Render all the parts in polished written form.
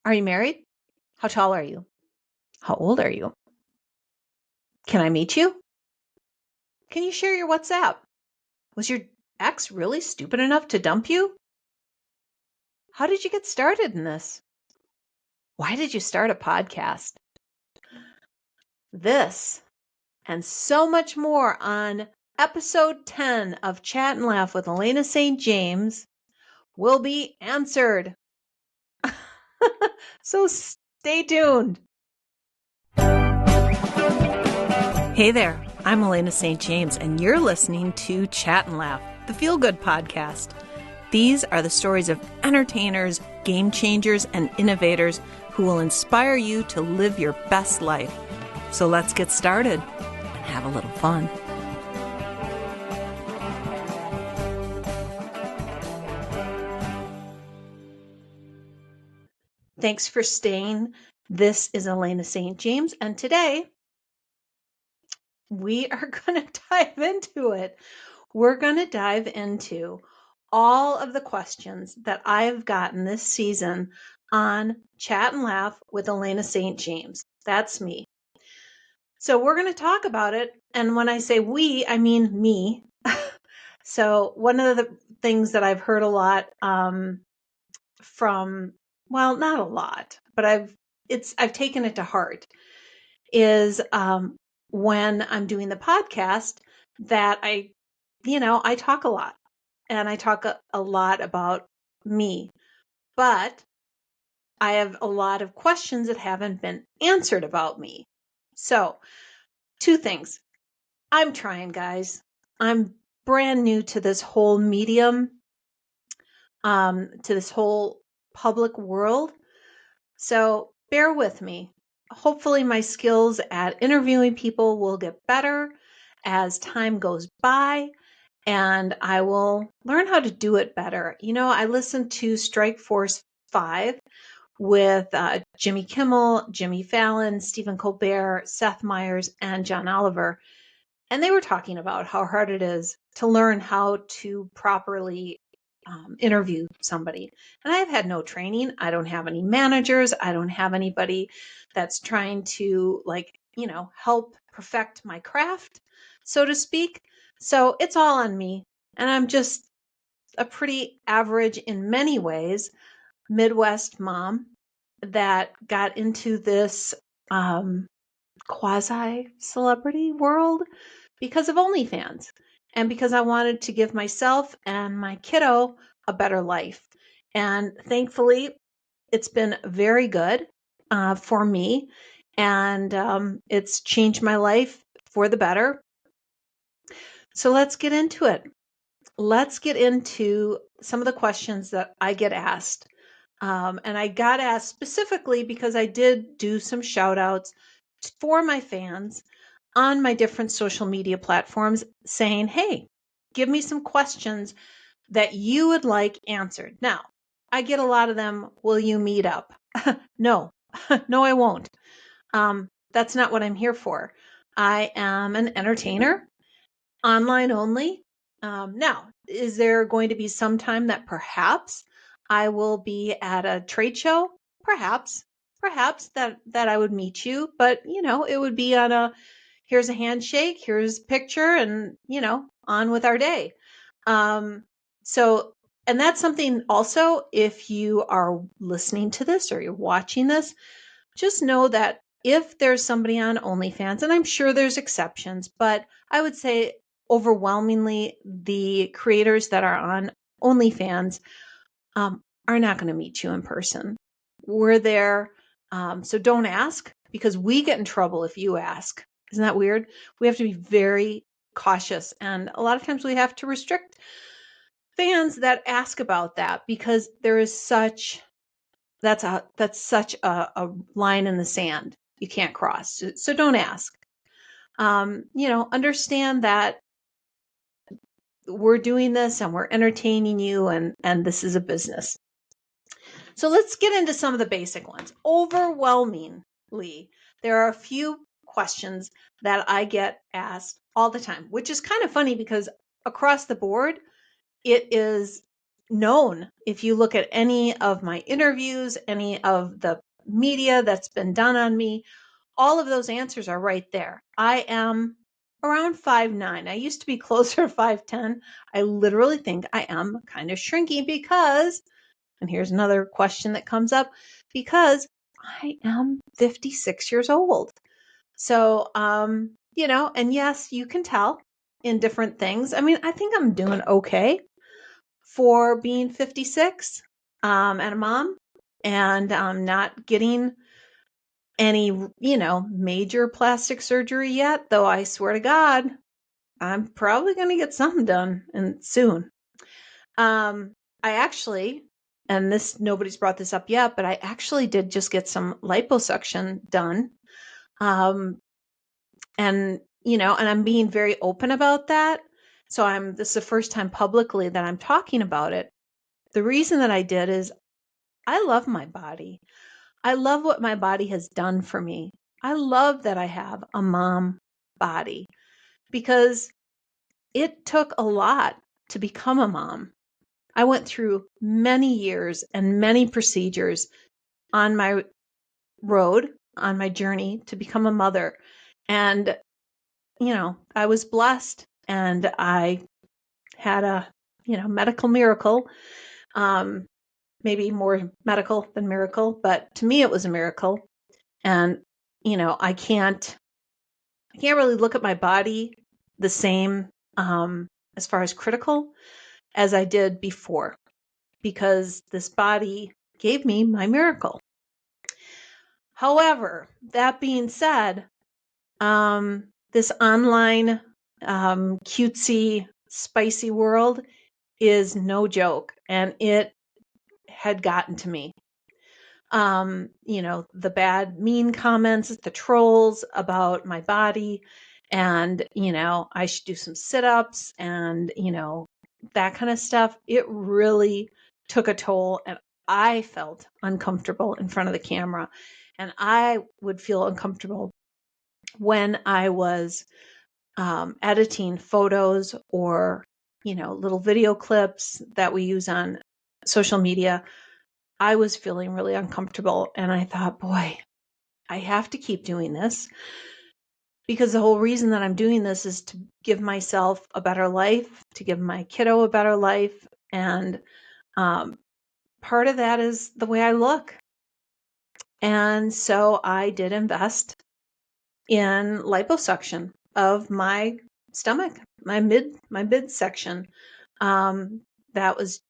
Are you married? How tall are you? How old are you? Can I meet you? Can you share your WhatsApp? Was your ex really stupid enough to dump you? How did you get started in this? Why did you start a podcast? This and so much more on episode 10 of Chat and Laugh with Elaina St. James will be answered. So stay tuned. Hey there, I'm Elaina St. James, and you're listening to Chat and Laugh, the Feel Good podcast. These are the stories of entertainers, game changers, and innovators who will inspire you to live your best life. So let's get started and have a little fun. Thanks for staying. This is Elaina St. James, and today we are going to dive into it. We're going to dive into all of the questions that I've gotten this season on Chat and Laugh with Elaina St. James. That's me. So we're going to talk about it. And when I say we, I mean me. So one of the things that I've heard a lot from, well, not a lot, but I've taken it to heart is when I'm doing the podcast that I talk a lot, and I talk a lot about me, but I have a lot of questions that haven't been answered about me. So, two things. I'm trying, guys. I'm brand new to this whole medium, to this whole public world. So bear with me. Hopefully my skills at interviewing people will get better as time goes by, and I will learn how to do it better. I listened to Strike Force 5 with Jimmy Kimmel, Jimmy Fallon, Stephen Colbert, Seth Meyers, and John Oliver. And they were talking about how hard it is to learn how to properly interview somebody. And I've had no training. I don't have any managers. I don't have anybody that's trying to help perfect my craft, so to speak. So it's all on me. And I'm just a pretty average, in many ways, Midwest mom that got into this quasi celebrity world because of OnlyFans and because I wanted to give myself and my kiddo a better life. And thankfully, it's been very good for me, and it's changed my life for the better. So let's get into it. Let's get into some of the questions that I get asked. And I got asked specifically because I did do some shout outs for my fans on my different social media platforms saying, hey, give me some questions that you would like answered. Now, I get a lot of them. Will you meet up? No, no, I won't. That's not what I'm here for. I am an entertainer, online only. Now, is there going to be some time that perhaps I will be at a trade show? Perhaps that I would meet you, but it would be on here's a handshake, here's a picture, and on with our day. So, and that's something also, if you are listening to this or you're watching this, just know that if there's somebody on OnlyFans, and I'm sure there's exceptions, but I would say overwhelmingly the creators that are on OnlyFans are not going to meet you in person. We're there. So don't ask, because we get in trouble if you ask. Isn't that weird? We have to be very cautious. And a lot of times we have to restrict fans that ask about that, because there is that's such a line in the sand you can't cross. So don't ask. Understand that we're doing this and we're entertaining you, and this is a business. So let's get into some of the basic ones. Overwhelmingly, there are a few questions that I get asked all the time, which is kind of funny because across the board, it is known. If you look at any of my interviews, any of the media that's been done on me, all of those answers are right there. I am around 5'9". I used to be closer to 5'10". I literally think I am kind of shrinking because, and here's another question that comes up, because I am 56 years old. So, and yes, you can tell in different things. I mean, I think I'm doing okay for being 56 and a mom, and not getting any, major plastic surgery yet, though I swear to God, I'm probably going to get something done and soon. I actually, and this, nobody's brought this up yet, but I actually did just get some liposuction done. And I'm being very open about that. So this is the first time publicly that I'm talking about it. The reason that I did is I love my body. I love what my body has done for me. I love that I have a mom body because it took a lot to become a mom. I went through many years and many procedures on my road, on my journey to become a mother. And, I was blessed and I had a, medical miracle. Maybe more medical than miracle, but to me it was a miracle. And, I can't really look at my body the same as far as critical as I did before, because this body gave me my miracle. However, that being said, this online cutesy, spicy world is no joke, and it had gotten to me. The bad, mean comments, the trolls about my body, and, I should do some sit ups and, that kind of stuff. It really took a toll, and I felt uncomfortable in front of the camera. And I would feel uncomfortable when I was editing photos or, little video clips that we use on social media. I was feeling really uncomfortable, and I thought, boy, I have to keep doing this, because the whole reason that I'm doing this is to give myself a better life, to give my kiddo a better life. And part of that is the way I look. And so I did invest in liposuction of my stomach, my midsection. That was,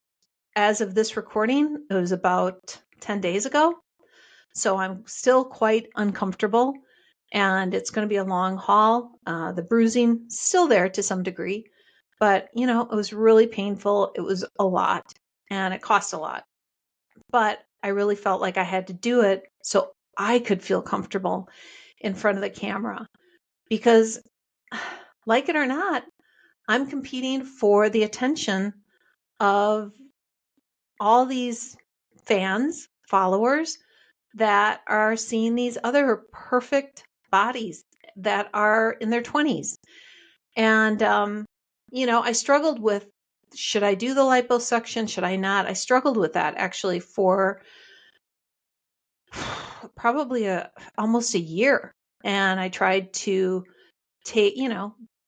as of this recording, it was about 10 days ago. So I'm still quite uncomfortable, and it's going to be a long haul. The bruising still there to some degree, but it was really painful. It was a lot, and it cost a lot. But I really felt like I had to do it so I could feel comfortable in front of the camera, because, like it or not, I'm competing for the attention of all these fans, followers that are seeing these other perfect bodies that are in their 20s. And, I struggled with, should I do the liposuction? Should I not? I struggled with that actually for probably almost a year. And I tried to take,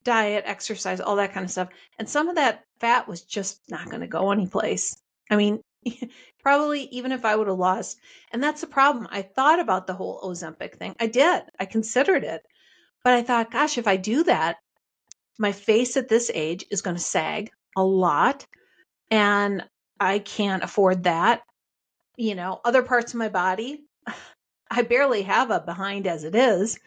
diet, exercise, all that kind of stuff. And some of that fat was just not going to go anyplace. I mean, probably even if I would have lost. And that's the problem. I thought about the whole Ozempic thing. I did. I considered it. But I thought, gosh, if I do that, my face at this age is going to sag a lot. And I can't afford that. Other parts of my body, I barely have a behind as it is.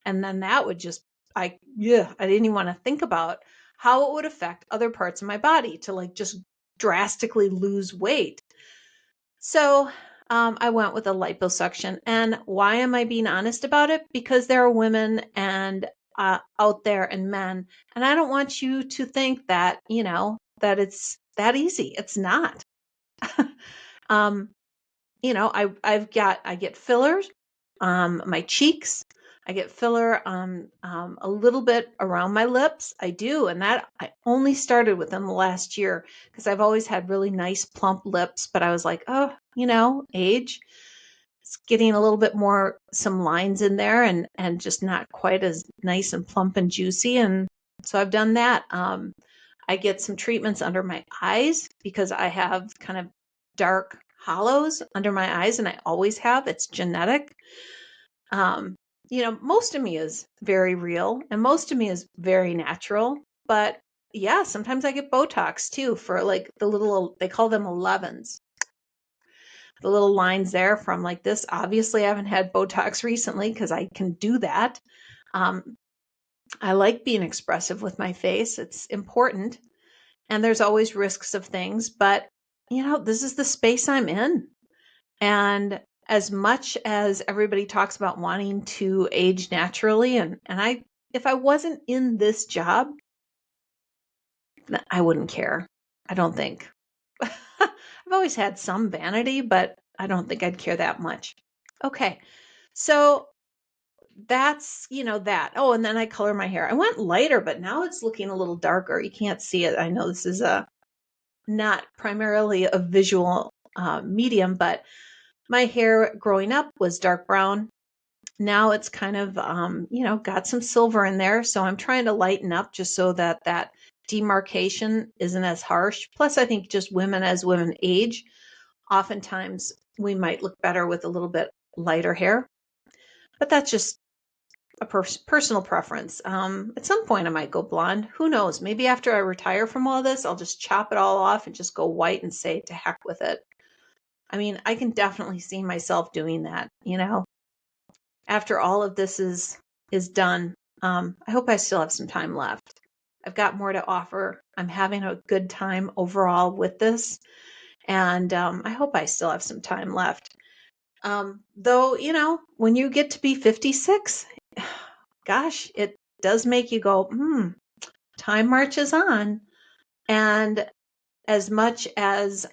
And then that would just, I didn't even want to think about how it would affect other parts of my body to like just drastically lose weight. So I went with a liposuction. And why am I being honest about it? Because there are women and out there and men. And I don't want you to think that, that it's that easy. It's not. I get fillers, my cheeks. I get filler a little bit around my lips. I do. And that I only started within the last year because I've always had really nice, plump lips. But I was like, oh, age. It's getting a little bit more, some lines in there and just not quite as nice and plump and juicy. And so I've done that. I get some treatments under my eyes because I have kind of dark hollows under my eyes, and I always have. It's genetic. Um, most of me is very real and most of me is very natural. But yeah, sometimes I get Botox too for like the little, they call them 11s, the little lines there from like this. Obviously, I haven't had Botox recently because I can do that. Um, I like being expressive with my face, it's important. And there's always risks of things, but this is the space I'm in. And as much as everybody talks about wanting to age naturally, and if I wasn't in this job, I wouldn't care. I don't think. I've always had some vanity, but I don't think I'd care that much. Okay. So that's, that. Oh, and then I color my hair. I went lighter, but now it's looking a little darker. You can't see it. I know this is not primarily a visual medium, but my hair growing up was dark brown. Now it's kind of, got some silver in there. So I'm trying to lighten up just so that demarcation isn't as harsh. Plus, I think just women, as women age, oftentimes we might look better with a little bit lighter hair. But that's just a personal preference. At some point, I might go blonde. Who knows? Maybe after I retire from all this, I'll just chop it all off and just go white and say to heck with it. I mean, I can definitely see myself doing that, after all of this is done. I hope I still have some time left. I've got more to offer. I'm having a good time overall with this, and I hope I still have some time left. Though, when you get to be 56, gosh, it does make you go, time marches on. And as much as,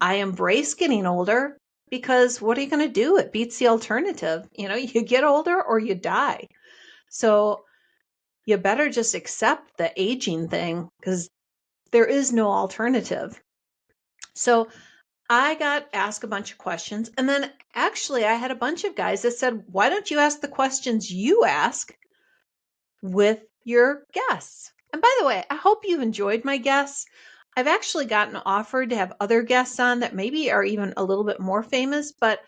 I embrace getting older, because what are you going to do? It beats the alternative. You get older or you die. So you better just accept the aging thing because there is no alternative. So I got asked a bunch of questions. And then actually, I had a bunch of guys that said, why don't you ask the questions you ask with your guests? And by the way, I hope you've enjoyed my guests. I've actually gotten offered to have other guests on that maybe are even a little bit more famous. But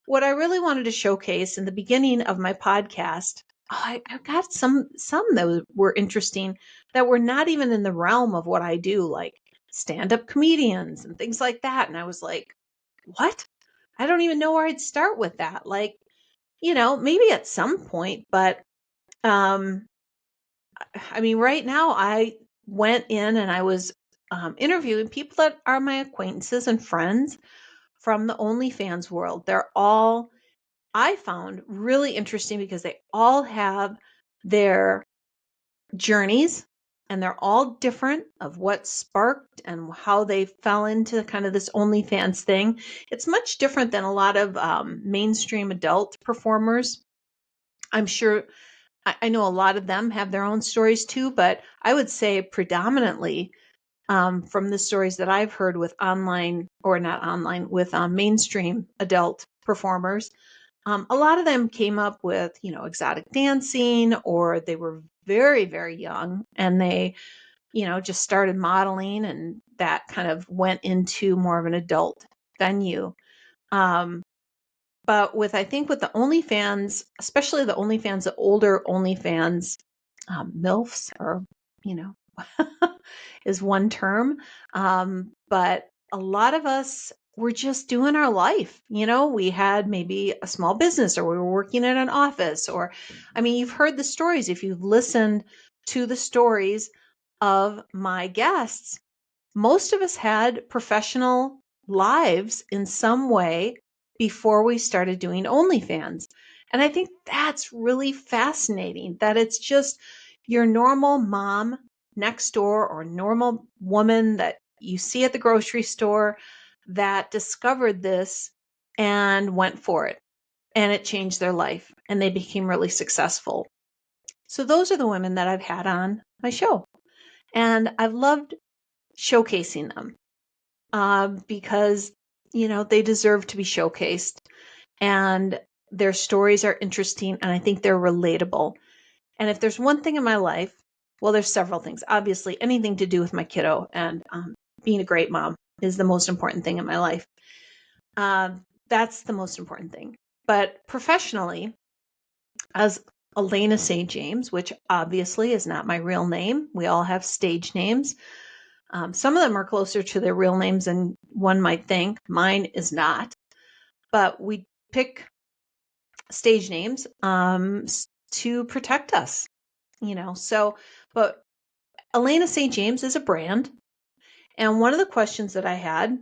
what I really wanted to showcase in the beginning of my podcast, I got some that were interesting that were not even in the realm of what I do, like stand-up comedians and things like that. And I was like, what? I don't even know where I'd start with that. Like, maybe at some point, but um, I mean, right now I went in and I was interviewing people that are my acquaintances and friends from the OnlyFans world. They're all, I found, really interesting because they all have their journeys and they're all different of what sparked and how they fell into kind of this OnlyFans thing. It's much different than a lot of mainstream adult performers. I'm sure I know a lot of them have their own stories too, but I would say predominantly from the stories that I've heard with online, or not online, with mainstream adult performers, a lot of them came up with, exotic dancing, or they were very, very young and they, just started modeling, and that kind of went into more of an adult venue. Um, but I think with the OnlyFans, especially the OnlyFans, the older OnlyFans, MILFs, or, you know, is one term. But a lot of us were just doing our life. We had maybe a small business, or we were working in an office, or, I mean, you've heard the stories. If you've listened to the stories of my guests, most of us had professional lives in some way before we started doing OnlyFans. And I think that's really fascinating, that it's just your normal mom next door or normal woman that you see at the grocery store that discovered this and went for it. And it changed their life. and they became really successful. So those are the women that I've had on my show. And I've loved showcasing them because, they deserve to be showcased. And their stories are interesting, and I think they're relatable. And if there's one thing in my life, well, there's several things. Obviously, anything to do with my kiddo and being a great mom is the most important thing in my life. That's the most important thing. But professionally, as Elaina St. James, which obviously is not my real name, we all have stage names. Some of them are closer to their real names than one might think. Mine is not. But we pick stage names to protect us, So, but Elaina St. James is a brand. And one of the questions that I had,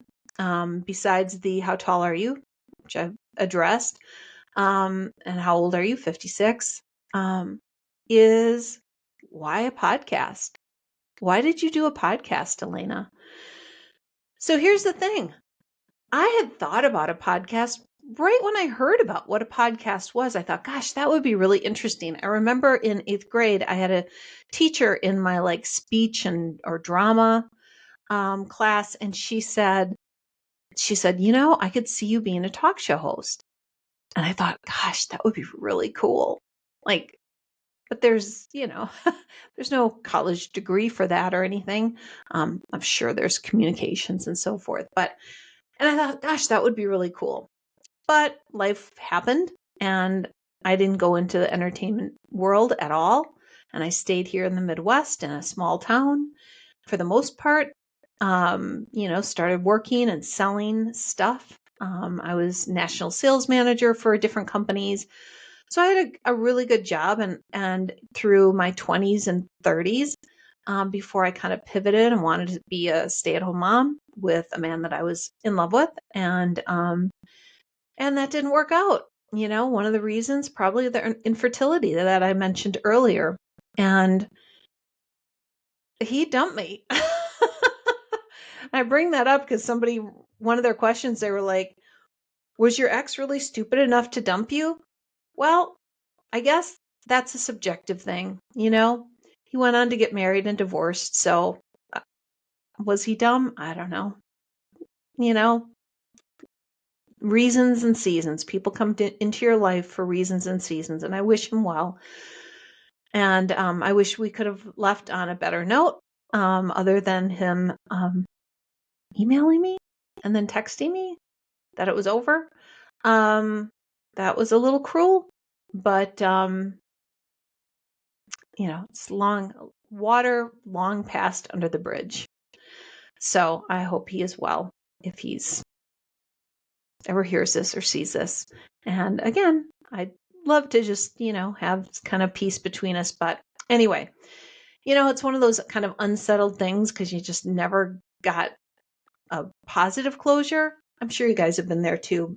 besides the how tall are you, which I've addressed, and how old are you, 56, is why a podcast? Why did you do a podcast, Elaina? So here's the thing. I had thought about a podcast right when I heard about what a podcast was. I thought, gosh, that would be really interesting. I remember in 8th grade, I had a teacher in my speech or drama class, and she said, I could see you being a talk show host. And I thought, gosh, that would be really cool. But there's, there's no college degree for that or anything. I'm sure there's communications and so forth. And I thought, gosh, that would be really cool. But life happened, and I didn't go into the entertainment world at all. And I stayed here in the Midwest in a small town for the most part. Started working and selling stuff. I was national sales manager for different companies. So I had a really good job, and through my 20s and 30s, before I kind of pivoted and wanted to be a stay-at-home mom with a man that I was in love with, and that didn't work out. One of the reasons, probably the infertility that I mentioned earlier, and he dumped me. I bring that up because one of their questions, they were like, "Was your ex really stupid enough to dump you?" Well, I guess that's a subjective thing, He went on to get married and divorced, so was he dumb? I don't know. Reasons and seasons. People come into your life for reasons and seasons, and I wish him well. And I wish we could have left on a better note, other than him emailing me and then texting me that it was over. That was a little cruel, but it's long past under the bridge. So I hope he is well if he's ever hears this or sees this. And again, I'd love to just, have kind of peace between us. But anyway, it's one of those kind of unsettled things because you just never got a positive closure. I'm sure you guys have been there too.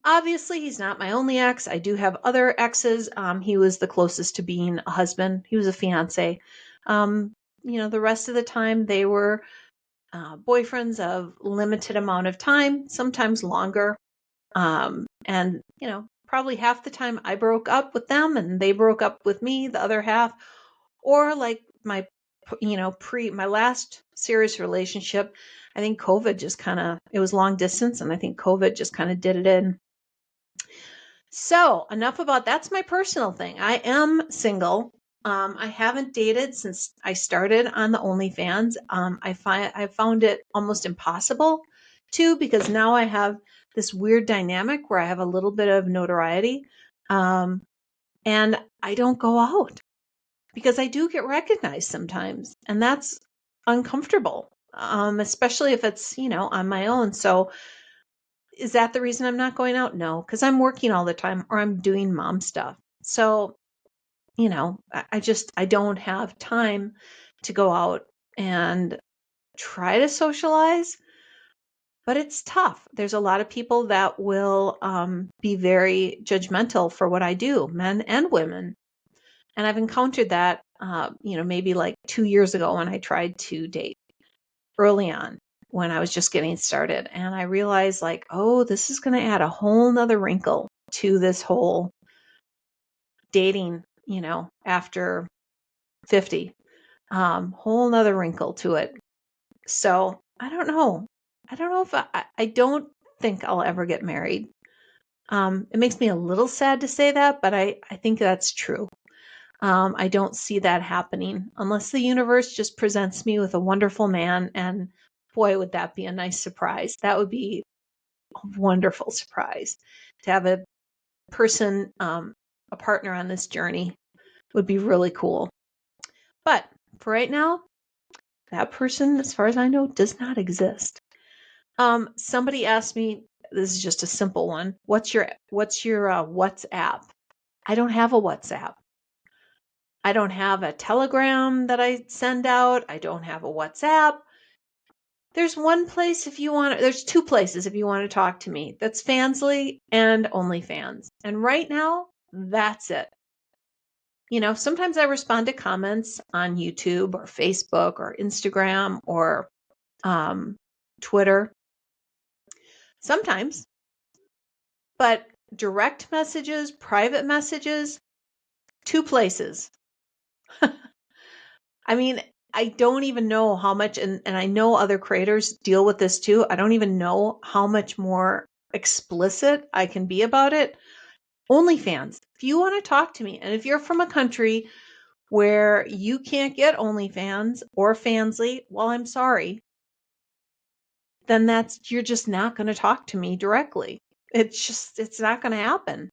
Obviously, he's not my only ex. I do have other exes. He was the closest to being a husband. He was a fiance. The rest of the time they were boyfriends of limited amount of time, sometimes longer. And, probably half the time I broke up with them and they broke up with me, the other half. Or like my last serious relationship, I think COVID just it was long distance, and I think COVID just kind of did it in. So enough about that's my personal thing. I am single. I haven't dated since I started on the OnlyFans. I found it almost impossible to, because now I have this weird dynamic where I have a little bit of notoriety, and I don't go out because I do get recognized sometimes, and that's uncomfortable, especially if it's on my own. So is that the reason I'm not going out? No, because I'm working all the time or I'm doing mom stuff. So I don't have time to go out and try to socialize, but it's tough. There's a lot of people that will be very judgmental for what I do, men and women. And I've encountered that, maybe like 2 years ago when I tried to date early on when I was just getting started. And I realized oh, this is going to add a whole nother wrinkle to this whole dating, after 50. Whole nother wrinkle to it. So I don't know. I don't know if I don't think I'll ever get married. It makes me a little sad to say that, but I think that's true. I don't see that happening unless the universe just presents me with a wonderful man. And boy, would that be a nice surprise. That would be a wonderful surprise to have a person, a partner on this journey would be really cool. But for right now, that person, as far as I know, does not exist. Somebody asked me, this is just a simple one. What's your WhatsApp? I don't have a WhatsApp. I don't have a Telegram that I send out. I don't have a WhatsApp. There's one place there's two places if you want to talk to me. That's Fansly and OnlyFans. And right now, that's it. Sometimes I respond to comments on YouTube or Facebook or Instagram or Twitter. Sometimes. But direct messages, private messages, two places. I mean, I don't even know how much, and I know other creators deal with this too. I don't even know how much more explicit I can be about it. OnlyFans, if you want to talk to me, and if you're from a country where you can't get OnlyFans or Fansly, well, I'm sorry. Then you're just not going to talk to me directly. It's not going to happen.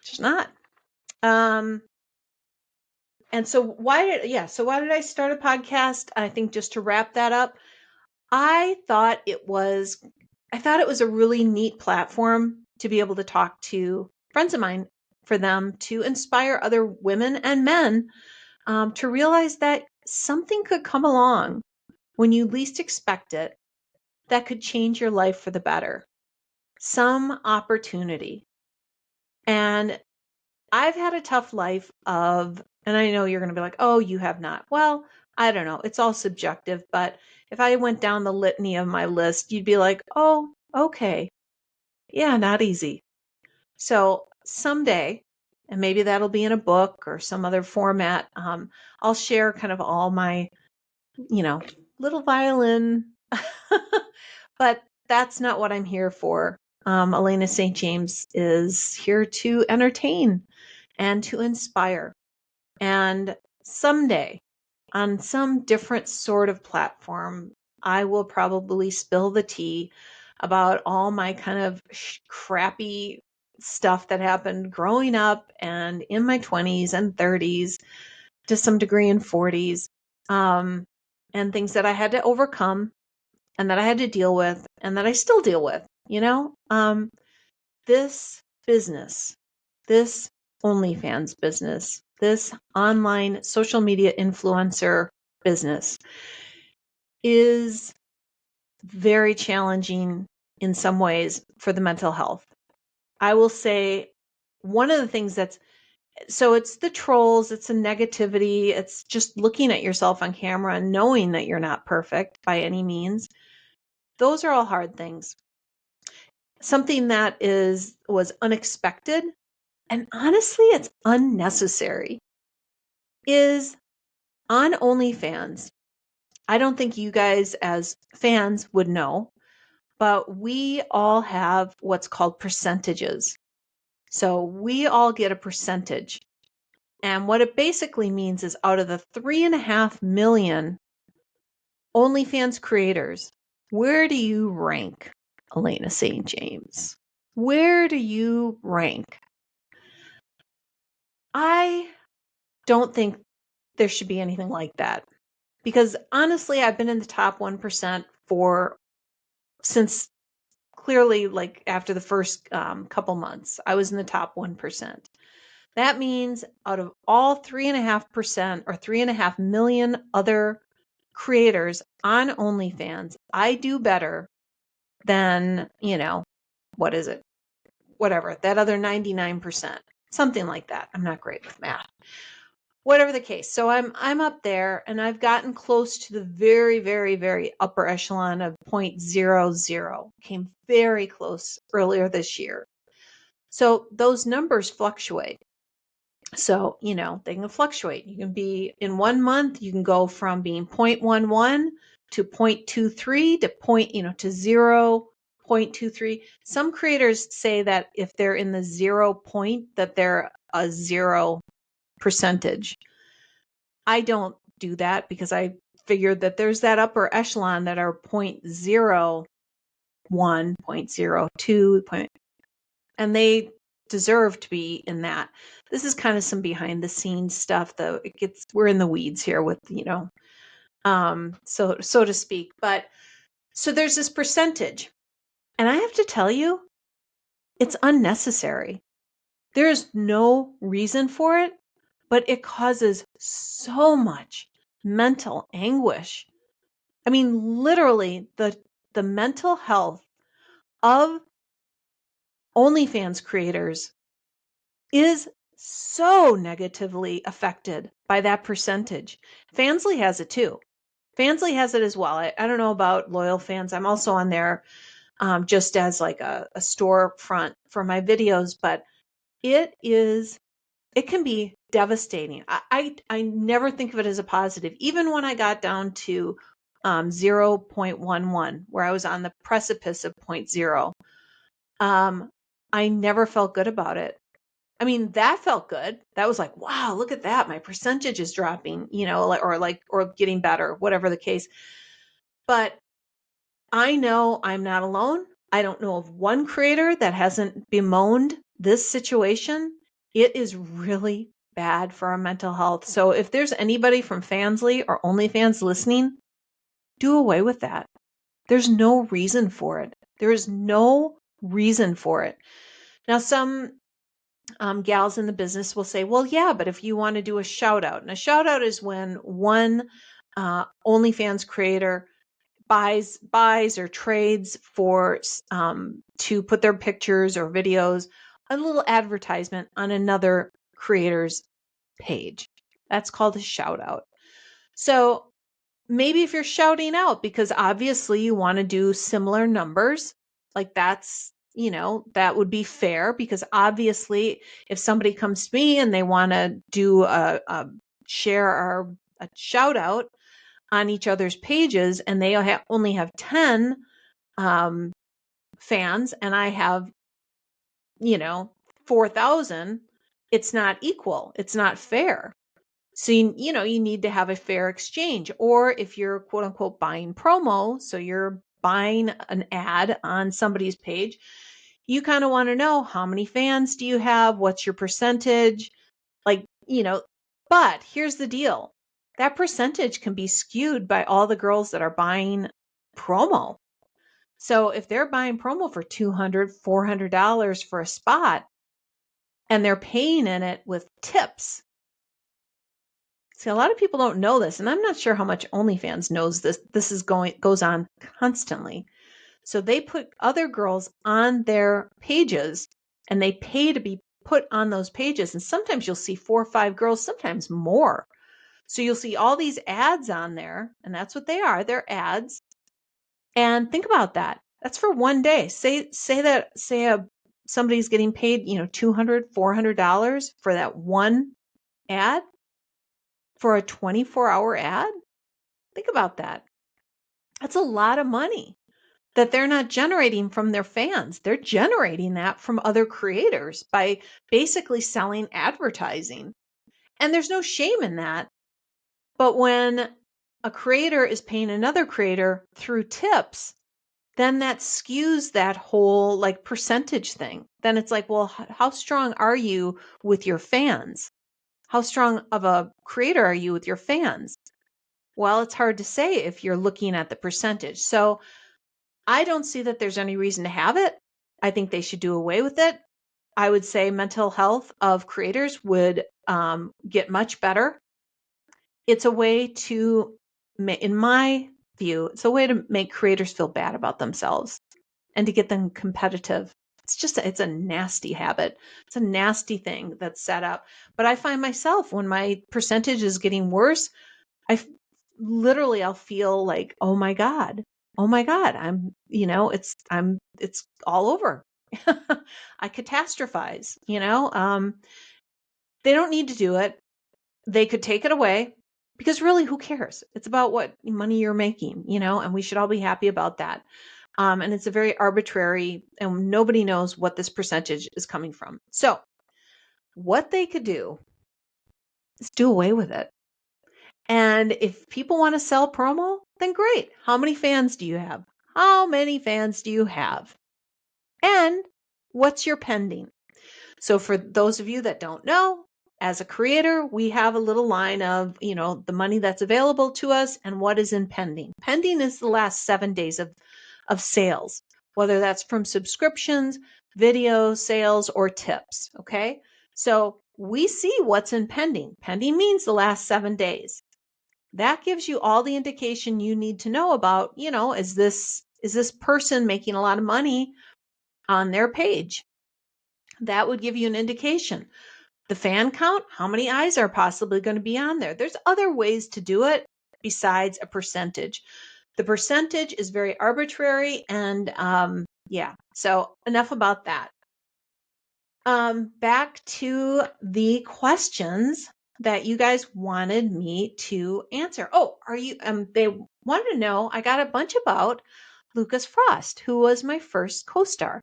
It's just not. And so why did I start a podcast? I think just to wrap that up, I thought it was a really neat platform to be able to talk to friends of mine, for them to inspire other women and men to realize that something could come along when you least expect it that could change your life for the better. Some opportunity. And I've had a tough life and I know you're going to be like, oh, you have not. Well, I don't know. It's all subjective. But if I went down the litany of my list, you'd be like, oh, okay. Yeah, not easy. So someday, and maybe that'll be in a book or some other format, I'll share kind of all my, little violin. But that's not what I'm here for. Elaina St. James is here to entertain and to inspire. And someday, on some different sort of platform, I will probably spill the tea about all my kind of crappy stuff that happened growing up and in my 20s and 30s, to some degree in 40s, and things that I had to overcome and that I had to deal with and that I still deal with. This business, this OnlyFans business, this online social media influencer business is very challenging in some ways for the mental health. I will say one of the things it's the trolls, it's the negativity, it's just looking at yourself on camera and knowing that you're not perfect by any means. Those are all hard things. Something that was unexpected, and honestly, it's unnecessary, is on OnlyFans. I don't think you guys as fans would know, but we all have what's called percentages. So we all get a percentage. And what it basically means is out of the 3.5 million OnlyFans creators, where do you rank, Elaina St. James? Where do you rank? I don't think there should be anything like that. Because honestly, I've been in the top 1% since clearly, like after the first couple months, I was in the top 1%. That means out of all 3.5% or 3.5 million other creators on OnlyFans, I do better than, what is it? Whatever, that other 99%, something like that. I'm not great with math. Whatever the case. So I'm up there, and I've gotten close to the very, very, very upper echelon of 0.00. Came very close earlier this year. So those numbers fluctuate. So, they can fluctuate. You can be in 1 month, you can go from being 0.11 to 0.23 to to 0.23. Some creators say that if they're in the 0 point, that they're a 0%. I don't do that because I figured that there's that upper echelon that are 0.01, 0.02, and they deserve to be in that. This is kind of some behind the scenes stuff, though. We're in the weeds here with, so to speak. But so there's this percentage, and I have to tell you, it's unnecessary. There is no reason for it, but it causes so much mental anguish. I mean, literally, the mental health of OnlyFans creators is so negatively affected by that percentage. Fansly has it too. Fansly has it as well. I don't know about loyal fans. I'm also on there just as like a storefront for my videos, but it can be devastating. I never think of it as a positive. Even when I got down to 0.11, where I was on the precipice of point 0, I never felt good about it. I mean, that felt good. That was like, wow, look at that. My percentage is dropping, or getting better, whatever the case. But I know I'm not alone. I don't know of one creator that hasn't bemoaned this situation. It is really bad for our mental health. So if there's anybody from Fansly or OnlyFans listening, do away with that. There's no reason for it. There is no reason for it. Now, some gals in the business will say, well, yeah, but if you want to do a shout out, and a shout out is when one OnlyFans creator buys or trades for to put their pictures or videos, a little advertisement on another creator's page. That's called a shout out. So maybe if you're shouting out because obviously you want to do similar numbers, like that would be fair, because obviously if somebody comes to me and they want to do a shout out on each other's pages, and they only have 10 fans and I have 4,000, it's not equal, it's not fair. So you need to have a fair exchange. Or if you're quote unquote buying promo, so you're buying an ad on somebody's page, you kind of want to know, how many fans do you have, what's your percentage, like, but here's the deal. That percentage can be skewed by all the girls that are buying promo. So if they're buying promo for $200, $400 for a spot, and they're paying in it with tips. See, a lot of people don't know this, and I'm not sure how much OnlyFans knows this. This goes on constantly. So they put other girls on their pages, and they pay to be put on those pages. And sometimes you'll see 4 or 5 girls, sometimes more. So you'll see all these ads on there, and that's what they are. They're ads. And think about that. That's for one day. Say somebody's getting paid, $200, $400 for that one ad, for a 24-hour ad. Think about that. That's a lot of money that they're not generating from their fans. They're generating that from other creators by basically selling advertising. And there's no shame in that. But when a creator is paying another creator through tips, then that skews that whole like percentage thing. Then it's like, well, how strong are you with your fans? How strong of a creator are you with your fans? Well, it's hard to say if you're looking at the percentage. So I don't see that there's any reason to have it. I think they should do away with it. I would say mental health of creators would get much better. It's a way to, in my view, it's a way to make creators feel bad about themselves and to get them competitive. It's a nasty habit. It's a nasty thing that's set up. But I find myself, when my percentage is getting worse, I'll feel like, oh my God, it's all over. I catastrophize, they don't need to do it. They could take it away because really, who cares? It's about what money you're making, and we should all be happy about that. And it's a very arbitrary, and nobody knows what this percentage is coming from. So what they could do is do away with it. And if people want to sell promo, then great. How many fans do you have? How many fans do you have? And what's your pending? So for those of you that don't know, as a creator, we have a little line of, the money that's available to us and what is in pending. Pending is the last 7 days of sales, whether that's from subscriptions, video sales, or tips. Okay. So we see what's in pending. Pending means the last 7 days. That gives you all the indication you need to know about, is this person making a lot of money on their page? That would give you an indication. The fan count, how many eyes are possibly going to be on there? There's other ways to do it besides a percentage. The percentage is very arbitrary, and yeah, so enough about that. Back to the questions that you guys wanted me to answer. Oh, are you they wanted to know, I got a bunch about Lucas Frost, who was my first co-star.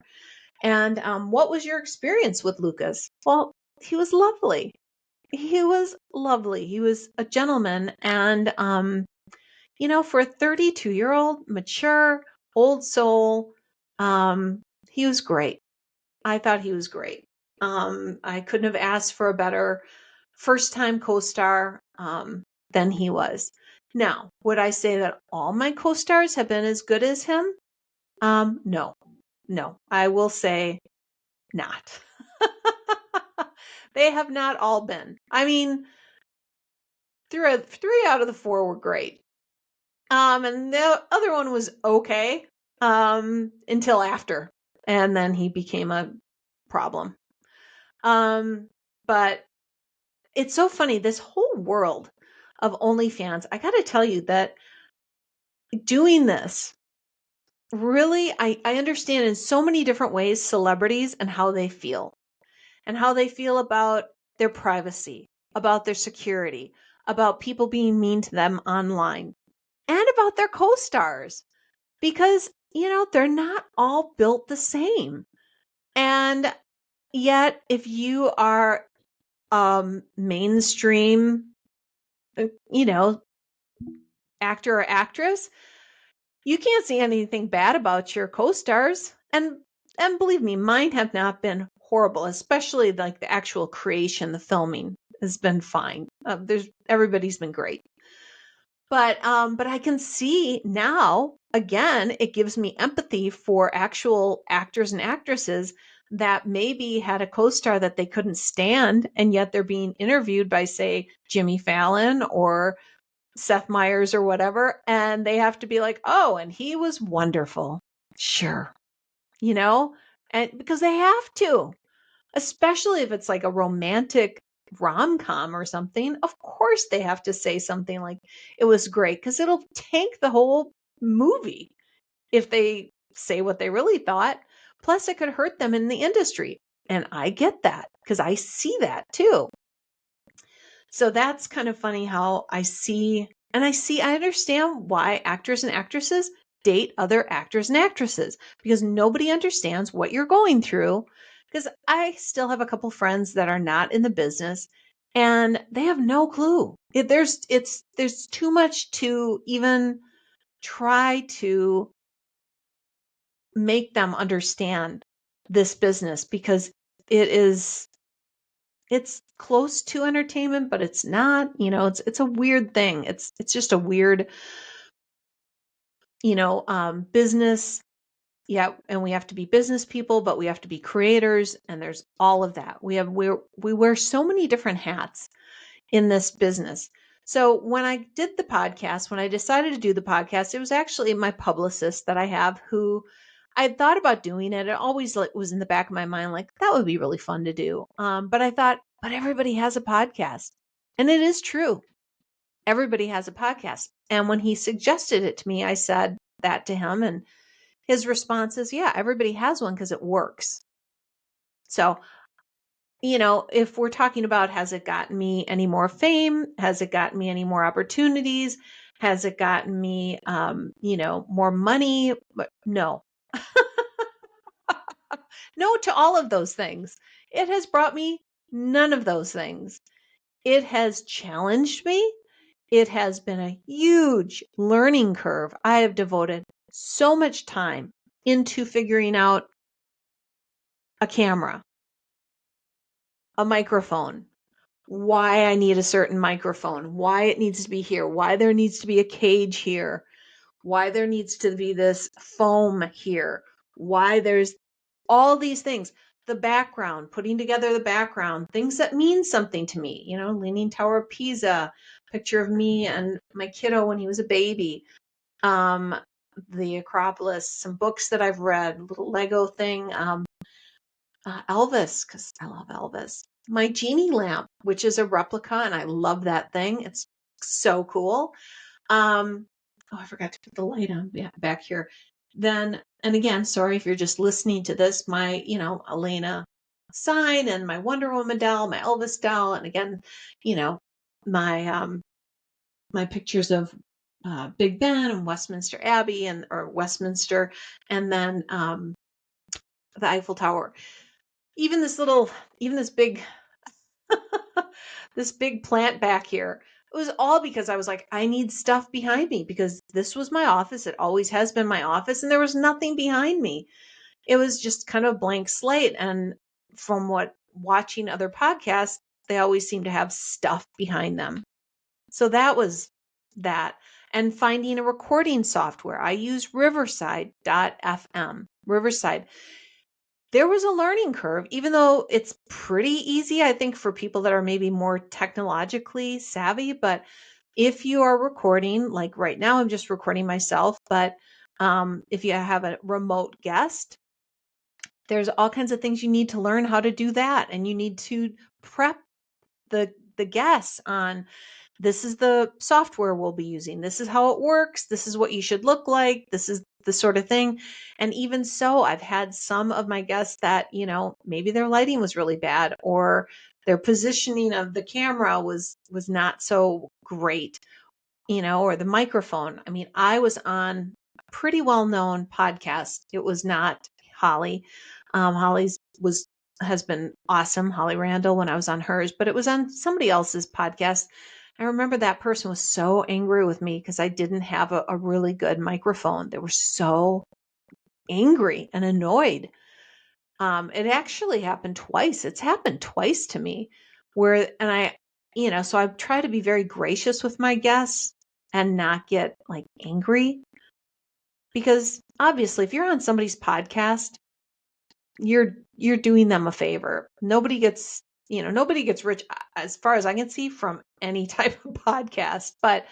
And what was your experience with Lucas? Well, he was lovely. He was lovely. He was a gentleman. And, for a 32-year-old, mature, old soul, he was great. I thought he was great. I couldn't have asked for a better first time co-star than he was. Now, would I say that all my co-stars have been as good as him? No, I will say not. They have not all been. I mean, three out of the four were great. And the other one was okay until after, and then he became a problem. But it's so funny, this whole world of OnlyFans. I got to tell you that doing this, really, I understand in so many different ways celebrities and how they feel about their privacy, about their security, about people being mean to them online, and about their co-stars, because, they're not all built the same. And yet, if you are mainstream, you know, actor or actress, you can't see anything bad about your co-stars. And believe me, mine have not been horrible, especially like the actual creation, the filming has been fine. Everybody's been great. But I can see now, again, it gives me empathy for actual actors and actresses that maybe had a co-star that they couldn't stand, and yet they're being interviewed by, say, Jimmy Fallon or Seth Meyers or whatever, and they have to be like, oh, and he was wonderful. Sure. And because they have to, especially if it's like a romantic rom-com or something, of course they have to say something like it was great, because it'll tank the whole movie if they say what they really thought. Plus it could hurt them in the industry, and I get that because I see that too. So that's kind of funny how I understand why actors and actresses date other actors and actresses, because nobody understands what you're going through. Because I still have a couple friends that are not in the business, and they have no clue. There's too much to even try to make them understand this business, because it's close to entertainment, but it's not. It's a weird thing. It's just a weird, business. Yeah, and we have to be business people, but we have to be creators, and there's all of that. We wear so many different hats in this business. So when I did the podcast, when I decided to do the podcast, it was actually my publicist that I have, who I had thought about doing it. It always was in the back of my mind, like that would be really fun to do. But I thought, but everybody has a podcast, and it is true. Everybody has a podcast. And when he suggested it to me, I said that to him, and his response is, yeah, everybody has one because it works. So, if we're talking about, has it gotten me any more fame? Has it gotten me any more opportunities? Has it gotten me, more money? But no, no to all of those things. It has brought me none of those things. It has challenged me. It has been a huge learning curve. I have devoted so much time into figuring out a camera, a microphone, why I need a certain microphone, why it needs to be here, why there needs to be a cage here, why there needs to be this foam here, why there's all these things. The background, putting together the background, things that mean something to me, Leaning Tower of Pisa, picture of me and my kiddo when he was a baby, um, the Acropolis, some books that I've read, little Lego thing, Elvis, because I love Elvis. My genie lamp, which is a replica, and I love that thing. It's so cool. I forgot to put the light on back here. Then, and again, sorry if you're just listening to this, my, Elaina sign and my Wonder Woman doll, my Elvis doll, and again, my my pictures of Big Ben and Westminster Abbey or Westminster, and then the Eiffel Tower. Even this big this big plant back here. It was all because I was like, I need stuff behind me because this was my office. It always has been my office, and there was nothing behind me. It was just kind of a blank slate. And from watching other podcasts, they always seem to have stuff behind them. So that was that. And finding a recording software. I use Riverside.fm. Riverside. There was a learning curve, even though it's pretty easy, I think, for people that are maybe more technologically savvy. But if you are recording, like right now, I'm just recording myself, but if you have a remote guest, there's all kinds of things you need to learn how to do that. And you need to prep the guests on, this is the software we'll be using. This is how it works. This is what you should look like. This is the sort of thing. And even so, I've had some of my guests that, maybe their lighting was really bad or their positioning of the camera was not so great, or the microphone. I mean, I was on a pretty well-known podcast. It was not Holly. Holly's has been awesome, Holly Randall, when I was on hers, but it was on somebody else's podcast. I remember that person was so angry with me because I didn't have a really good microphone. They were so angry and annoyed. It actually happened twice. It's happened twice to me so I try to be very gracious with my guests and not get like angry, because obviously if you're on somebody's podcast, you're doing them a favor. Nobody gets rich, as far as I can see, from any type of podcast. But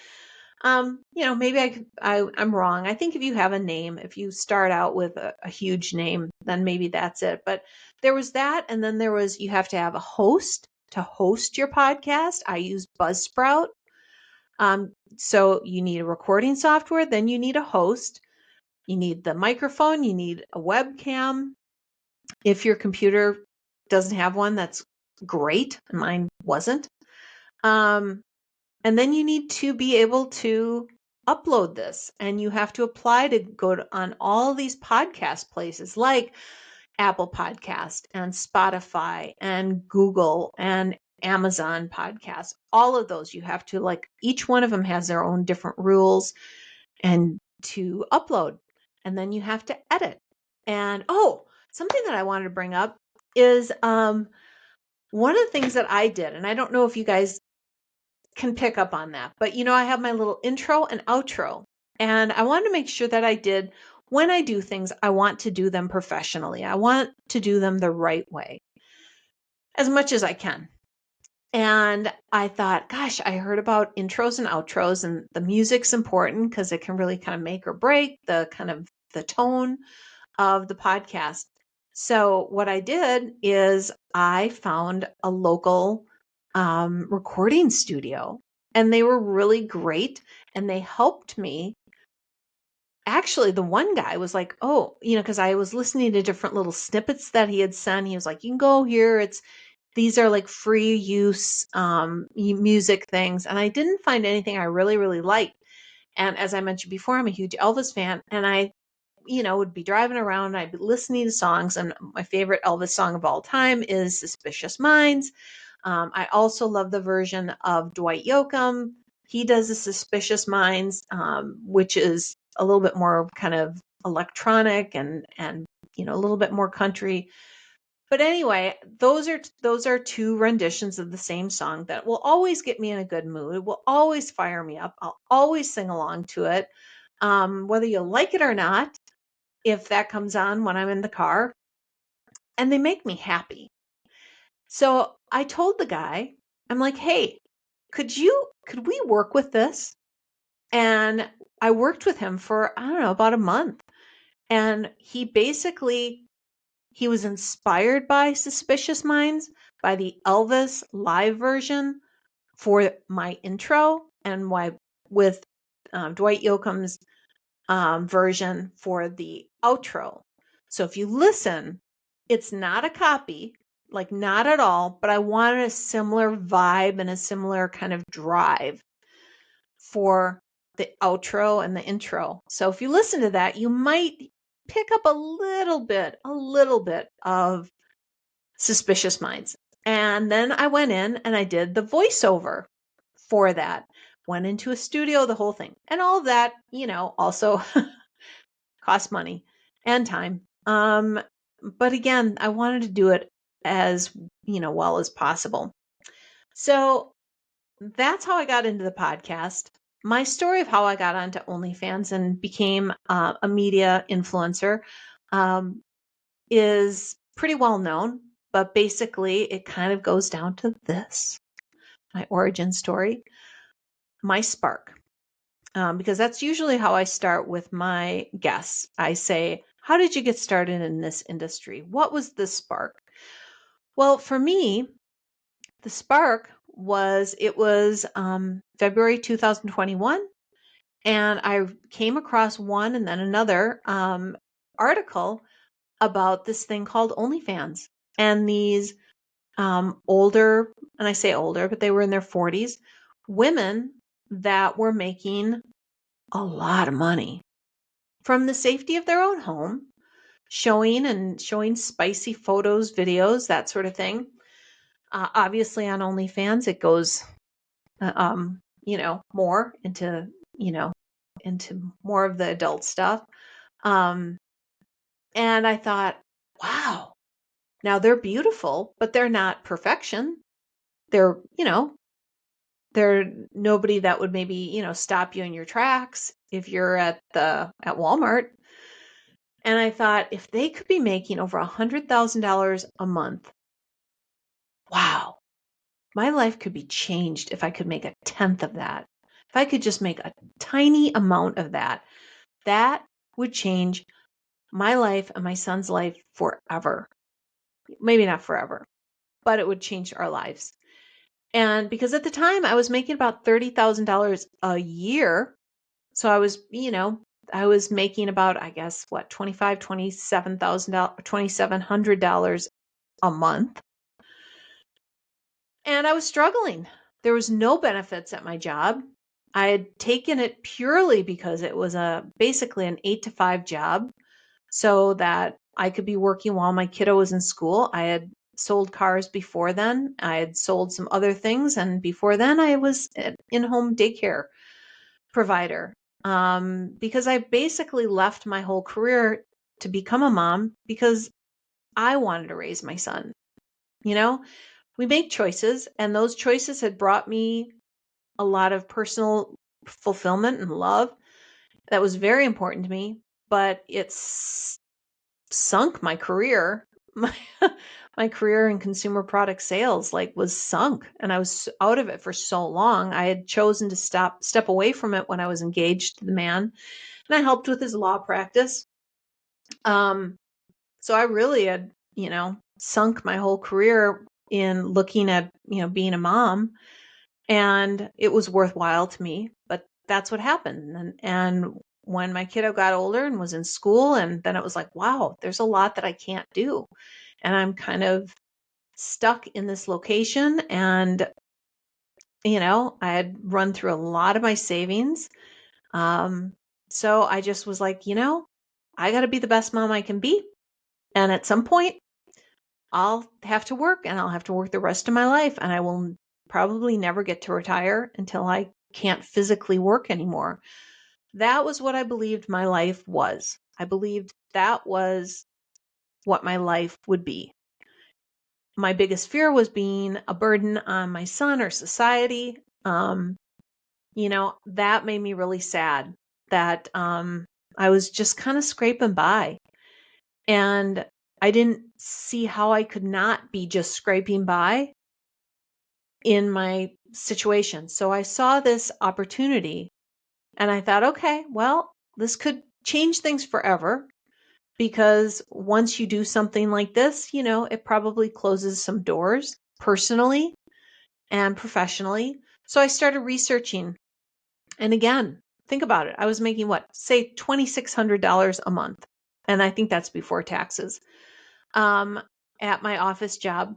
maybe I'm wrong. I think if you have a name, if you start out with a huge name, then maybe that's it. But there was that, and then you have to have a host to host your podcast. I use Buzzsprout. So you need a recording software, then you need a host, you need the microphone, you need a webcam. If your computer doesn't have one, that's great. Mine wasn't. And then you need to be able to upload this, and you have to apply to go on all these podcast places like Apple Podcast and Spotify and Google and Amazon Podcasts. All of those, you have to, like, each one of them has their own different rules and to upload. And then you have to edit. And something that I wanted to bring up is one of the things that I did, and I don't know if you guys can pick up on that, but I have my little intro and outro, and I wanted to make sure that when I do things, I want to do them professionally. I want to do them the right way as much as I can. And I thought, gosh, I heard about intros and outros, and the music's important because it can really kind of make or break the tone of the podcast. So what I did is I found a local recording studio, and they were really great, and they helped me actually the one guy was like, oh, because I was listening to different little snippets that he had sent. He was like, you can go here. These are like free use music things. And I didn't find anything I really, really liked. And as I mentioned before, I'm a huge Elvis fan. And I, would be driving around. I'd be listening to songs. And my favorite Elvis song of all time is Suspicious Minds. I also love the version of Dwight Yoakam. He does the Suspicious Minds, which is a little bit more kind of electronic and a little bit more country. But anyway, those are two renditions of the same song that will always get me in a good mood. Will always fire me up. I'll always sing along to it, whether you like it or not. If that comes on when I'm in the car, and they make me happy. So I told the guy, I'm like, hey, could we work with this? And I worked with him for, I don't know, about a month. And he was inspired by Suspicious Minds, by the Elvis live version for my intro, and with Dwight Yoakam's version for the outro. So if you listen, it's not a copy, like not at all, but I wanted a similar vibe and a similar kind of drive for the outro and the intro. So if you listen to that, you might pick up a little bit of Suspicious Minds. And then I went in and I did the voiceover for that. Went into a studio, the whole thing. And all of that, also cost money and time. But again, I wanted to do it as, well as possible. So that's how I got into the podcast. My story of how I got onto OnlyFans and became a media influencer is pretty well known, but basically it kind of goes down to this, my origin story, my spark. Because that's usually how I start with my guests. I say, how did you get started in this industry? What was the spark? Well, for me, the spark was February 2021. And I came across one and then another article about this thing called OnlyFans. And these older, and I say older, but they were in their 40s, women that were making a lot of money from the safety of their own home, showing spicy photos, videos, that sort of thing. Obviously on OnlyFans, it goes, more into more of the adult stuff. And I thought, wow, now they're beautiful, but they're not perfection. They're, they're nobody that would maybe, stop you in your tracks if you're at Walmart. And I thought, if they could be making over $100,000 a month, wow, my life could be changed if I could make a tenth of that. If I could just make a tiny amount of that, that would change my life and my son's life forever. Maybe not forever, but it would change our lives. And because at the time I was making about $30,000 a year. So I was making about, I guess, what, $2,700 a month. And I was struggling. There was no benefits at my job. I had taken it purely because it was basically an 8 to 5 job so that I could be working while my kiddo was in school. I had sold cars before then. I had sold some other things. And before then, I was an in-home daycare provider because I basically left my whole career to become a mom because I wanted to raise my son. We make choices, and those choices had brought me a lot of personal fulfillment and love that was very important to me, but it's sunk my career. My career in consumer product sales was sunk, and I was out of it for so long. I had chosen to step away from it when I was engaged to the man, and I helped with his law practice. So I really had, sunk my whole career in looking at, being a mom, and it was worthwhile to me, but that's what happened. And when my kiddo got older and was in school, and then it was like, wow, there's a lot that I can't do. And I'm kind of stuck in this location. And, I had run through a lot of my savings. Um, so I just was like, I got to be the best mom I can be. And at some point, I'll have to work, and I'll have to work the rest of my life. And I will probably never get to retire until I can't physically work anymore. That was what I believed my life was. I believed that was what my life would be. My biggest fear was being a burden on my son or society. That made me really sad that I was just kind of scraping by. And I didn't see how I could not be just scraping by in my situation. So I saw this opportunity and I thought, okay, well, this could change things forever, because once you do something like this, it probably closes some doors personally and professionally. So I started researching. And again, think about it. I was making what, say $2,600 a month. And I think that's before taxes, um, at my office job.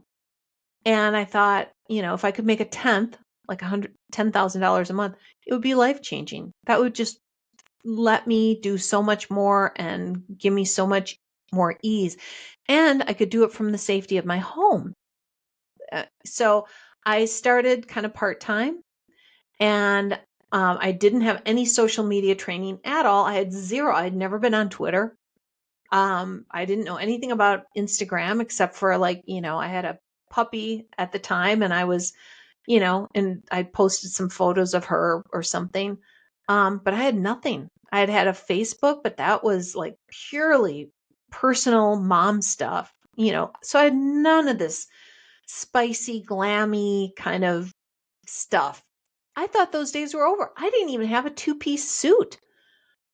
And I thought, if I could make a tenth, like $110,000 a month, it would be life changing. That would just let me do so much more and give me so much more ease. And I could do it from the safety of my home. So I started kind of part time, and I didn't have any social media training at all. I had zero. I had never been on Twitter. I didn't know anything about Instagram except for I had a puppy at the time, and I was, and I posted some photos of her or something. But I had nothing. I had a Facebook, but that was like purely personal mom stuff, so I had none of this spicy, glammy kind of stuff. I thought those days were over. I didn't even have a two-piece suit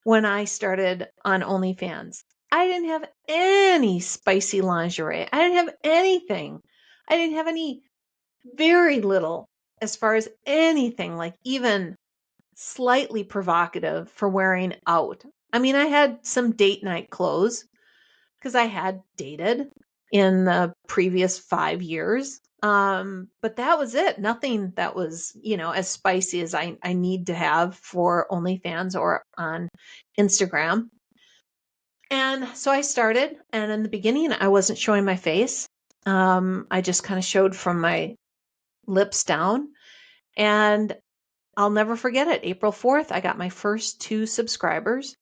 when I started on OnlyFans. I didn't have any spicy lingerie. I didn't have anything. I didn't have any, very little, as far as anything, like even slightly provocative for wearing out. I mean, I had some date night clothes because I had dated in the previous 5 years. But that was it. Nothing that was, as spicy as I need to have for OnlyFans or on Instagram. And so I started, and in the beginning, I wasn't showing my face. I just kind of showed from my lips down. And I'll never forget it. April 4th, I got my first 2 subscribers.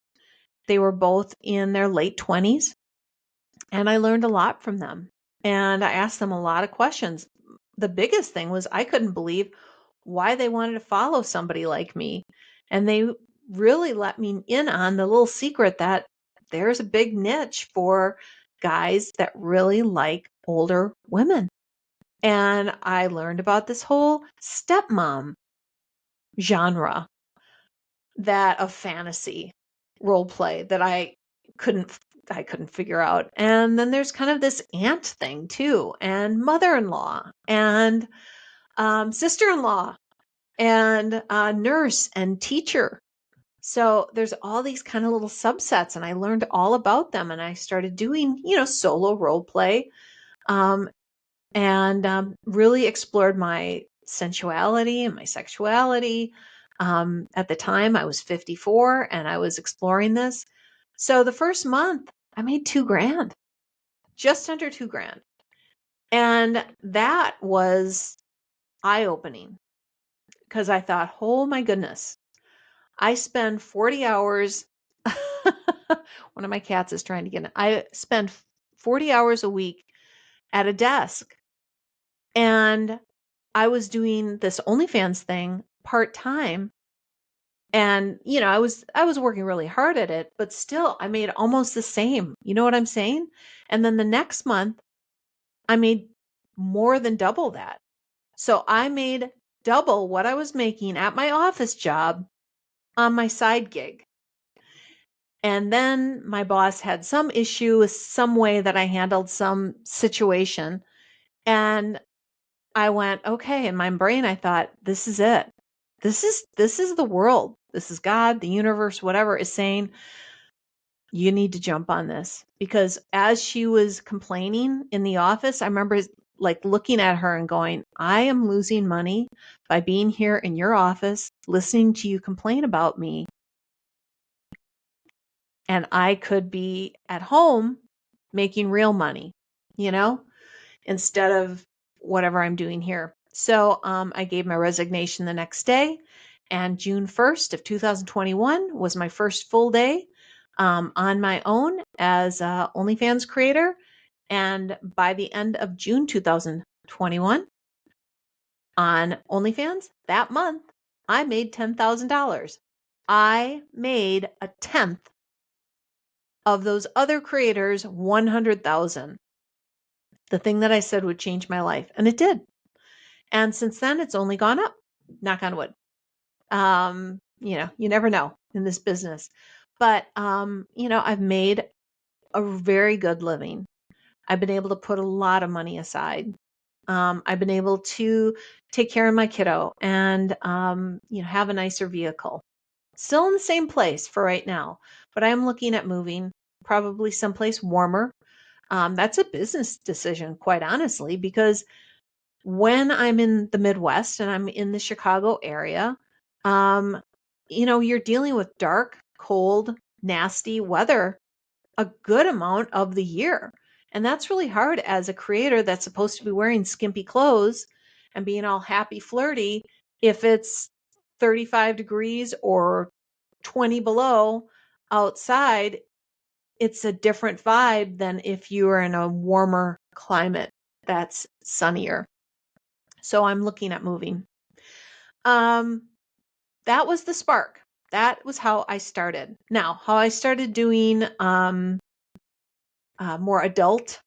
They were both in their late 20s, and I learned a lot from them. And I asked them a lot of questions. The biggest thing was I couldn't believe why they wanted to follow somebody like me. And they really let me in on the little secret that there's a big niche for guys that really like older women. And I learned about this whole stepmom genre, that of fantasy role play that couldn't I couldn't figure out. And then there's kind of this aunt thing too, and mother-in-law, and sister-in-law, and nurse and teacher. So there's all these kind of little subsets, and I learned all about them, and I started doing, solo role play, um, and really explored my sensuality and my sexuality. At the time, I was 54 and I was exploring this. So the first month, I made $2,000, just under $2,000. And that was eye opening because I thought, oh my goodness, I spend 40 hours. One of my cats is trying to get in. I spend 40 hours a week at a desk. And I was doing this OnlyFans thing part-time, and I was working really hard at it, but still I made almost the same. You know what I'm saying? And then the next month I made more than double that. So I made double what I was making at my office job on my side gig. And then my boss had some issue with some way that I handled some situation, and I went, okay. In my brain, I thought, this is it. this is the world. This is God, the universe, whatever is saying, you need to jump on this. Because as she was complaining in the office, I remember like looking at her and going, I am losing money by being here in your office, listening to you complain about me. And I could be at home making real money, you know, instead of whatever I'm doing here. So I gave my resignation the next day, and June 1st of 2021 was my first full day on my own as a OnlyFans creator. And by the end of June 2021 on OnlyFans, that month, I made $10,000. I made a tenth of those other creators 100,000. The thing that I said would change my life, and it did. And since then, it's only gone up. Knock on wood. You never know in this business. But I've made a very good living. I've been able to put a lot of money aside. I've been able to take care of my kiddo and have a nicer vehicle. Still in the same place for right now, but I'm looking at moving probably someplace warmer. That's a business decision, quite honestly, because when I'm in the Midwest and I'm in the Chicago area, you're dealing with dark, cold, nasty weather a good amount of the year. And that's really hard as a creator that's supposed to be wearing skimpy clothes and being all happy, flirty, if it's 35 degrees or 20 below outside. It's a different vibe than if you are in a warmer climate that's sunnier. So I'm looking at moving. That was the spark. That was how I started. Now, how I started doing more adult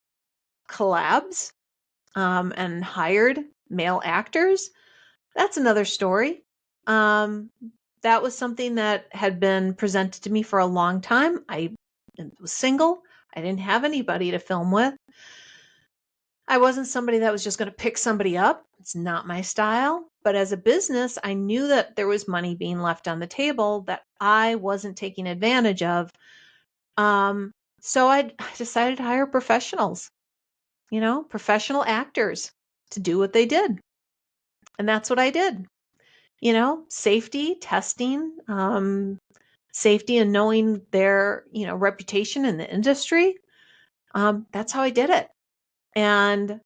collabs and hired male actors, that's another story. That was something that had been presented to me for a long time. I was single. I didn't have anybody to film with. I wasn't somebody that was just going to pick somebody up. It's not my style. But as a business, I knew that there was money being left on the table that I wasn't taking advantage of. So I decided to hire professionals, professional actors to do what they did. And that's what I did. Safety, testing, safety and knowing their, reputation in the industry. That's how I did it. And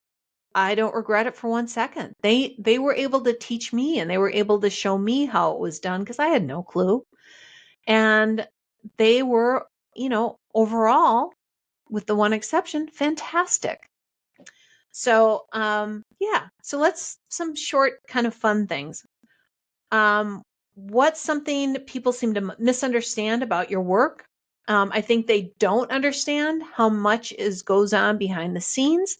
I don't regret it for 1 second. They were able to teach me and they were able to show me how it was done because I had no clue. And they were, overall, with the one exception, fantastic. So, so let's some short kind of fun things. What's something people seem to misunderstand about your work? I think they don't understand how much goes on behind the scenes,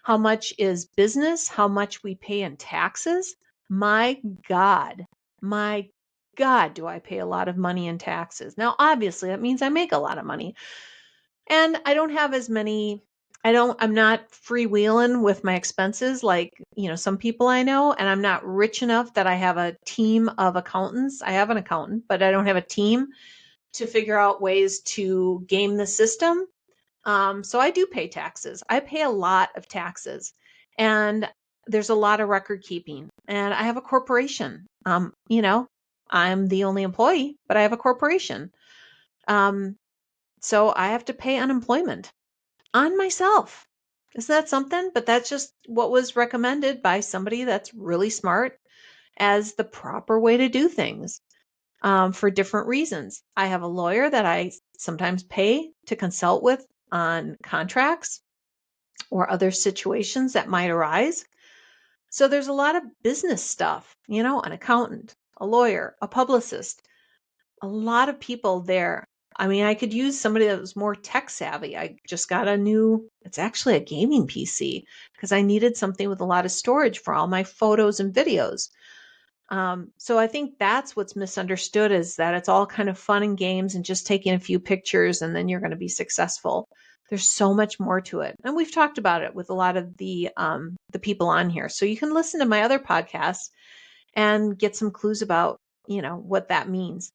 how much is business, how much we pay in taxes. My God, do I pay a lot of money in taxes? Now, obviously, that means I make a lot of money. And I don't have as many, I'm not freewheeling with my expenses like, some people I know, and I'm not rich enough that I have a team of accountants. I have an accountant, but I don't have a team to figure out ways to game the system. So I do pay taxes. I pay a lot of taxes, and there's a lot of record keeping, and I have a corporation. I'm the only employee, but I have a corporation. So I have to pay unemployment on myself. Isn't that something? But that's just what was recommended by somebody that's really smart as the proper way to do things for different reasons. I have a lawyer that I sometimes pay to consult with on contracts or other situations that might arise. So there's a lot of business stuff, an accountant, a lawyer, a publicist, a lot of people there. I mean, I could use somebody that was more tech savvy. I just got it's actually a gaming PC because I needed something with a lot of storage for all my photos and videos. So I think that's what's misunderstood, is that it's all kind of fun and games and just taking a few pictures and then you're going to be successful. There's so much more to it. And we've talked about it with a lot of the people on here. So you can listen to my other podcasts and get some clues about, what that means.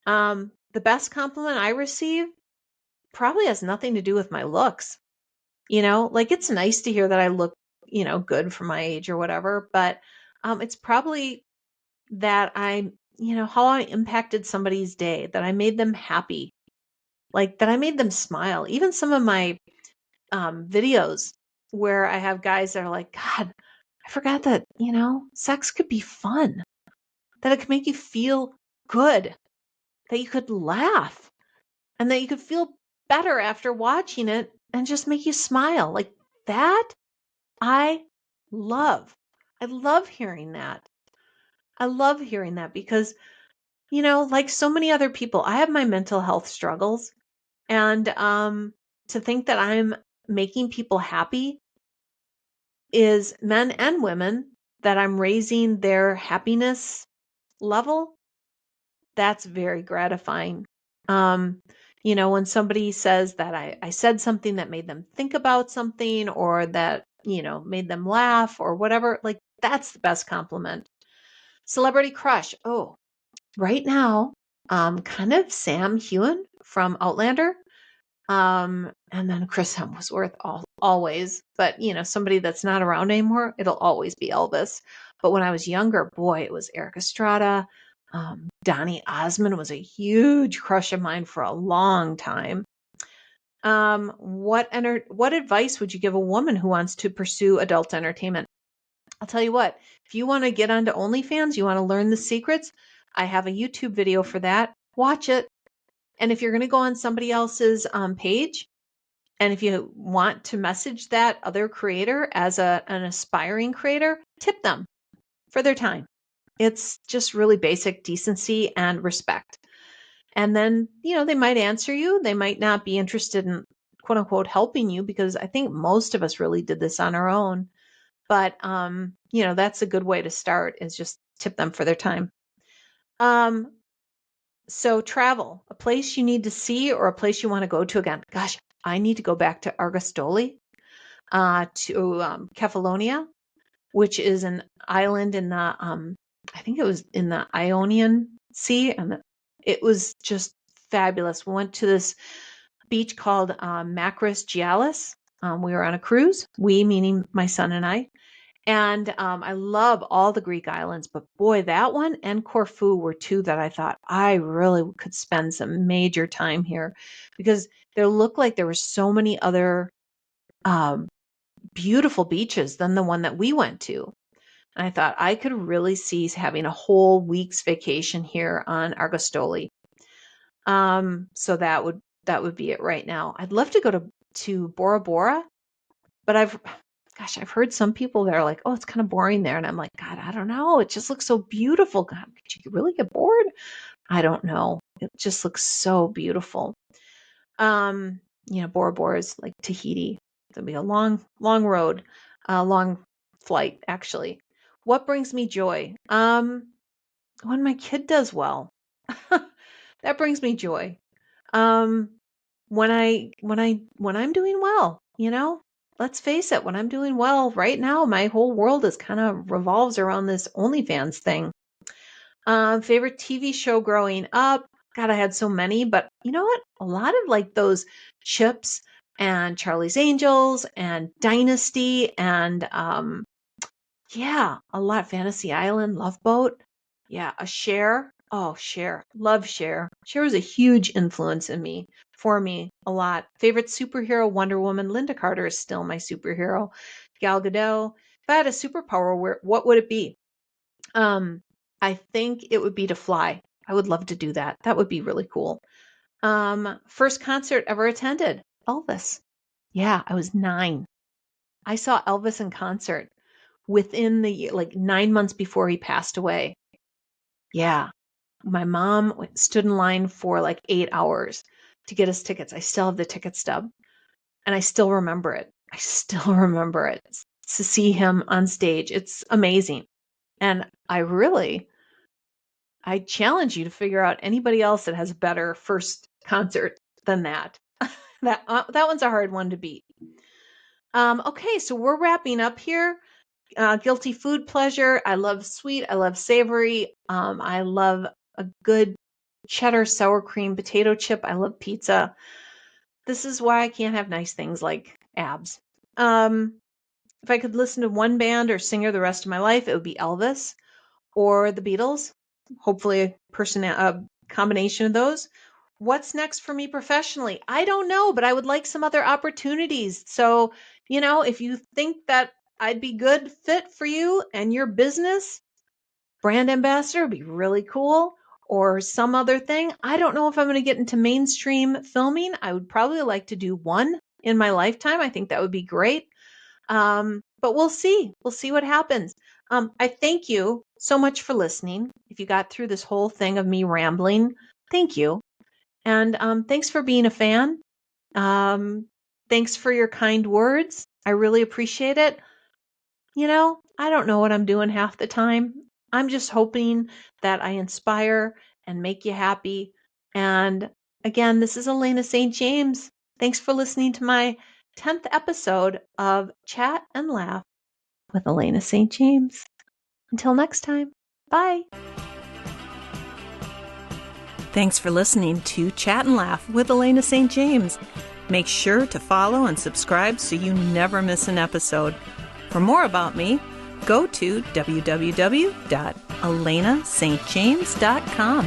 The best compliment I receive probably has nothing to do with my looks. Like it's nice to hear that I look, good for my age or whatever, but it's probably that how I impacted somebody's day, that I made them happy, like that I made them smile. Even some of my videos where I have guys that are like, God, I forgot that, sex could be fun, that it could make you feel good, that you could laugh, and that you could feel better after watching it and just make you smile. Like that, I love. I love hearing that. I love hearing that because, like so many other people, I have my mental health struggles. And to think that I'm making people happy, is men and women, that I'm raising their happiness level, that's very gratifying. Um, when somebody says that I said something that made them think about something, or that, made them laugh or whatever, like that's the best compliment. Celebrity crush. Oh, right now, kind of Sam Hewen from Outlander. And then Chris Hemsworth always, but somebody that's not around anymore, it'll always be Elvis. But when I was younger, boy, it was Eric Estrada. Donny Osmond was a huge crush of mine for a long time. What advice would you give a woman who wants to pursue adult entertainment? I'll tell you what, if you want to get onto OnlyFans, you want to learn the secrets, I have a YouTube video for that. Watch it. And if you're going to go on somebody else's page, and if you want to message that other creator as an aspiring creator, tip them for their time. It's just really basic decency and respect. And then, they might answer you. They might not be interested in quote unquote helping you, because I think most of us really did this on our own. But, that's a good way to start, is just tip them for their time. So travel, a place you need to see or a place you want to go to again. Gosh, I need to go back to Argostoli, to Kefalonia, which is an island in the, I think it was in the Ionian Sea, and it was just fabulous. We went to this beach called Macris Gialis. We were on a cruise, we meaning my son and I. And I love all the Greek islands, but boy, that one and Corfu were two that I thought I really could spend some major time here, because there looked like there were so many other um, beautiful beaches than the one that we went to. And I thought I could really see having a whole week's vacation here on Argostoli. So that would be it right now. I'd love to go to Bora Bora, but I've heard some people that are like, oh, it's kind of boring there. And I'm like, God, I don't know. It just looks so beautiful. God, could you really get bored? I don't know. It just looks so beautiful. Bora Bora is like Tahiti. It'll be a long, long road, a long flight, actually. What brings me joy? When my kid does well, that brings me joy. Um, when I'm doing well, let's face it, when I'm doing well right now, my whole world is kind of revolves around this OnlyFans thing. Favorite TV show growing up? God, I had so many, but you know what? A lot of like those Chips and Charlie's Angels and Dynasty and yeah, a lot. Fantasy Island, Love Boat. Yeah, a Cher. Oh, Cher. Love Cher. Cher was a huge influence for me, a lot. Favorite superhero, Wonder Woman. Linda Carter is still my superhero. Gal Gadot. If I had a superpower, what would it be? I think it would be to fly. I would love to do that. That would be really cool. First concert ever attended, Elvis. Yeah, I was 9. I saw Elvis in concert within the like 9 months before he passed away. Yeah. My mom stood in line for like 8 hours to get us tickets. I still have the ticket stub, and I still remember it. I still remember it. To see him on stage, it's amazing. And I challenge you to figure out anybody else that has a better first concert than that. That one's a hard one to beat. Okay, so we're wrapping up here. guilty food pleasure. I love sweet. I love savory. I love a good cheddar sour cream potato chip. I love pizza. This is why I can't have nice things like abs. If I could listen to one band or singer the rest of my life, it would be Elvis or the Beatles. Hopefully, a combination of those. What's next for me professionally? I don't know, but I would like some other opportunities. So, if you think that I'd be good fit for you and your business, brand ambassador would be really cool, or some other thing. I don't know if I'm going to get into mainstream filming. I would probably like to do one in my lifetime. I think that would be great. But we'll see. We'll see what happens. I thank you so much for listening. If you got through this whole thing of me rambling, thank you. And thanks for being a fan. Thanks for your kind words. I really appreciate it. I don't know what I'm doing half the time. I'm just hoping that I inspire and make you happy. And again, this is Elaina St. James. Thanks for listening to my 10th episode of Chat and Laugh with Elaina St. James. Until next time, bye. Thanks for listening to Chat and Laugh with Elaina St. James. Make sure to follow and subscribe so you never miss an episode. For more about me, go to www.elainastjames.com.